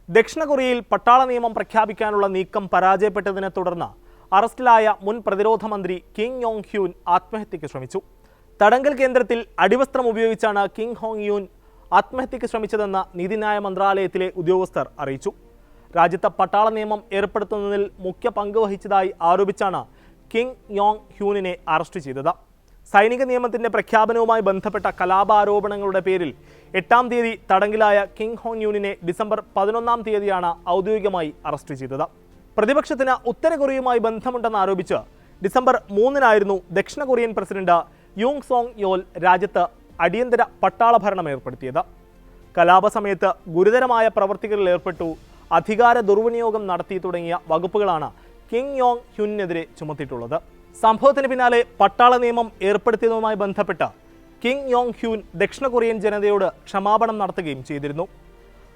ദക്ഷിണ കൊറിയയിൽ പട്ടാള നിയമം പ്രഖ്യാപിക്കാനുള്ള നീക്കം പരാജയപ്പെട്ടതിനെ തുടർന്ന് അറസ്റ്റിലായ മുൻ പ്രതിരോധ മന്ത്രി കിം യോങ് ഹ്യൂൻ ആത്മഹത്യയ്ക്ക് ശ്രമിച്ചു. തടങ്കൽ കേന്ദ്രത്തിൽ അടിവസ്ത്രം ഉപയോഗിച്ചാണ് കിം ഹോങ് യൂൻ ആത്മഹത്യയ്ക്ക് ശ്രമിച്ചതെന്ന് നീതിന്യായ മന്ത്രാലയത്തിലെ ഉദ്യോഗസ്ഥർ അറിയിച്ചു. രാജ്യത്ത് പട്ടാള നിയമം ഏർപ്പെടുത്തുന്നതിൽ മുഖ്യ പങ്ക് വഹിച്ചതായി ആരോപിച്ചാണ് കിം യോങ് ഹ്യൂനിനെ അറസ്റ്റ് ചെയ്തത്. സൈനിക നിയമത്തിന്റെ പ്രഖ്യാപനവുമായി ബന്ധപ്പെട്ട കലാപാരോപണങ്ങളുടെ പേരിൽ 8-ാം തീയതി തടങ്കിലായ കിം ഹോങ് യൂനിനെ ഡിസംബർ 11-ാം തീയതിയാണ് ഔദ്യോഗികമായി അറസ്റ്റ് ചെയ്തത്. പ്രതിപക്ഷത്തിന് ഉത്തര കൊറിയയുമായി ബന്ധമുണ്ടെന്ന് ആരോപിച്ച് ഡിസംബർ 3-നായിരുന്നു ദക്ഷിണ കൊറിയൻ പ്രസിഡന്റ് യൂങ് സോങ് യോൽ രാജ്യത്ത് അടിയന്തര പട്ടാള ഭരണം ഏർപ്പെടുത്തിയത്. കലാപസമയത്ത് ഗുരുതരമായ പ്രവർത്തികളിൽ ഏർപ്പെട്ടു, അധികാര ദുർവിനിയോഗം നടത്തി തുടങ്ങിയ വകുപ്പുകളാണ് കിം യോങ് ഹ്യൂനെതിരെ ചുമത്തിയിട്ടുള്ളത്. സംഭവത്തിന് പിന്നാലെ പട്ടാള നിയമം ഏർപ്പെടുത്തിയതുമായി ബന്ധപ്പെട്ട് കിം യോങ് ഹ്യൂൻ ദക്ഷിണ കൊറിയൻ ജനതയോട് ക്ഷമാപണം നടത്തുകയും ചെയ്തിരുന്നു.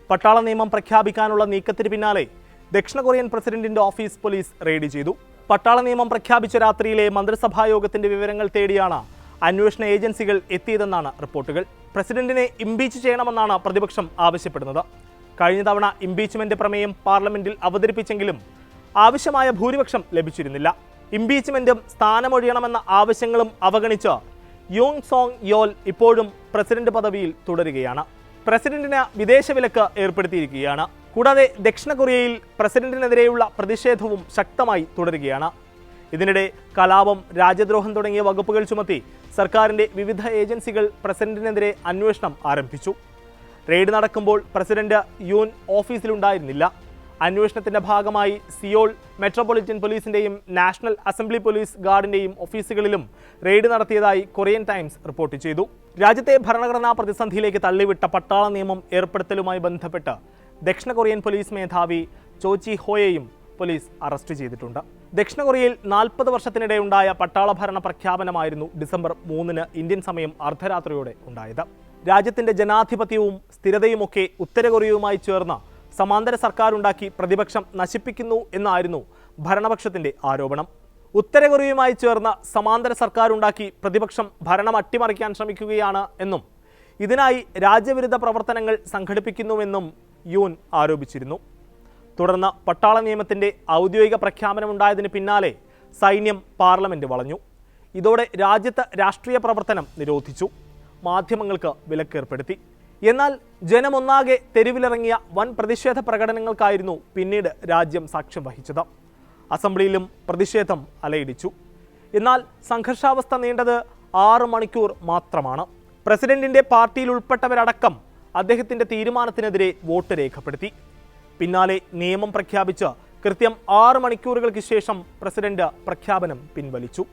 പട്ടാള നിയമം പ്രഖ്യാപിക്കാനുള്ള നീക്കത്തിന് പിന്നാലെ ദക്ഷിണ കൊറിയൻ പ്രസിഡന്റിന്റെ ഓഫീസ് പോലീസ് റെയ്ഡ് ചെയ്തു. പട്ടാള നിയമം പ്രഖ്യാപിച്ച രാത്രിയിലെ മന്ത്രിസഭാ യോഗത്തിന്റെ വിവരങ്ങൾ തേടിയാണ് അന്വേഷണ ഏജൻസികൾ എത്തിയതെന്നാണ് റിപ്പോർട്ടുകൾ. പ്രസിഡന്റിനെ ഇംപീച്ച് ചെയ്യണമെന്നാണ് പ്രതിപക്ഷം ആവശ്യപ്പെടുന്നത്. കഴിഞ്ഞ തവണ ഇംപീച്ച്മെന്റ് പ്രമേയം പാർലമെന്റിൽ അവതരിപ്പിച്ചെങ്കിലും ആവശ്യമായ ഭൂരിപക്ഷം ലഭിച്ചിരുന്നില്ല. ഇംപീച്ച്മെന്റും സ്ഥാനമൊഴിയണമെന്ന ആവശ്യങ്ങളും അവഗണിച്ച് യൂങ് സോങ് യോൽ ഇപ്പോഴും പ്രസിഡന്റ് പദവിയിൽ തുടരുകയാണ്. പ്രസിഡന്റിന് വിദേശ വിലക്ക് ഏർപ്പെടുത്തിയിരിക്കുകയാണ്. കൂടാതെ ദക്ഷിണ കൊറിയയിൽ പ്രസിഡന്റിനെതിരെയുള്ള പ്രതിഷേധവും ശക്തമായി തുടരുകയാണ്. ഇതിനിടെ കലാപം, രാജ്യദ്രോഹം തുടങ്ങിയ വകുപ്പുകൾ ചുമത്തി സർക്കാരിന്റെ വിവിധ ഏജൻസികൾ പ്രസിഡന്റിനെതിരെ അന്വേഷണം ആരംഭിച്ചു. റെയ്ഡ് നടക്കുമ്പോൾ പ്രസിഡന്റ് യൂൻ ഓഫീസിലുണ്ടായിരുന്നില്ല. അന്വേഷണത്തിന്റെ ഭാഗമായി സിയോൾ മെട്രോപൊളിറ്റൻ പോലീസിന്റെയും നാഷണൽ അസംബ്ലി പോലീസ് ഗാർഡിന്റെയും ഓഫീസുകളിലും റെയ്ഡ് നടത്തിയതായി കൊറിയൻ ടൈംസ് റിപ്പോർട്ട് ചെയ്തു. രാജ്യത്തെ ഭരണഘടനാ പ്രതിസന്ധിയിലേക്ക് തള്ളിവിട്ട പട്ടാള നിയമം ഏർപ്പെടുത്തലുമായി ബന്ധപ്പെട്ട് ദക്ഷിണ കൊറിയൻ പോലീസ് മേധാവി ചോ ചി ഹോയെയും പോലീസ് അറസ്റ്റ് ചെയ്തിട്ടുണ്ട്. ദക്ഷിണ കൊറിയയിൽ 40 വർഷത്തിനിടെ ഉണ്ടായ പട്ടാള ഭരണ പ്രഖ്യാപനമായിരുന്നു ഡിസംബർ 3-ന് ഇന്ത്യൻ സമയം അർദ്ധരാത്രിയോടെ ഉണ്ടായത്. രാജ്യത്തിന്റെ ജനാധിപത്യവും സ്ഥിരതയുമൊക്കെ ഉത്തര കൊറിയയുമായി ചേർന്ന് സമാന്തര സർക്കാർ ഉണ്ടാക്കി പ്രതിപക്ഷം നശിപ്പിക്കുന്നു എന്നായിരുന്നു ഭരണപക്ഷത്തിന്റെ ആരോപണം. ഉത്തര കൊറിയയുമായി ചേർന്ന് സമാന്തര സർക്കാർ ഉണ്ടാക്കി പ്രതിപക്ഷം ഭരണം അട്ടിമറിക്കാൻ ശ്രമിക്കുകയാണ് എന്നും ഇതിനായി രാജ്യവിരുദ്ധ പ്രവർത്തനങ്ങൾ സംഘടിപ്പിക്കുന്നുവെന്നും യൂൻ ആരോപിച്ചിരുന്നു. തുടർന്ന് പട്ടാള നിയമത്തിന്റെ ഔദ്യോഗിക പ്രഖ്യാപനമുണ്ടായതിന് പിന്നാലെ സൈന്യം പാർലമെന്റ് വളഞ്ഞു. ഇതോടെ രാജ്യത്ത് രാഷ്ട്രീയ പ്രവർത്തനം നിരോധിച്ചു, മാധ്യമങ്ങൾക്ക് വിലക്കേർപ്പെടുത്തി. എന്നാൽ ജനമൊന്നാകെ തെരുവിലിറങ്ങിയ വൻ പ്രതിഷേധ പ്രകടനങ്ങൾക്കായിരുന്നു പിന്നീട് രാജ്യം സാക്ഷ്യം വഹിച്ചത്. അസംബ്ലിയിലും പ്രതിഷേധം അലയടിച്ചു. എന്നാൽ സംഘർഷാവസ്ഥ നീണ്ടത് 6 മണിക്കൂർ മാത്രമാണ്. പ്രസിഡന്റിന്റെ പാർട്ടിയിൽ ഉൾപ്പെട്ടവരടക്കം അദ്ദേഹത്തിന്റെ തീരുമാനത്തിനെതിരെ വോട്ട് രേഖപ്പെടുത്തി. പിന്നാലെ നിയമം പ്രഖ്യാപിച്ച് കൃത്യം 6 മണിക്കൂറുകൾക്ക് ശേഷം പ്രസിഡന്റ് പ്രഖ്യാപനം പിൻവലിച്ചു.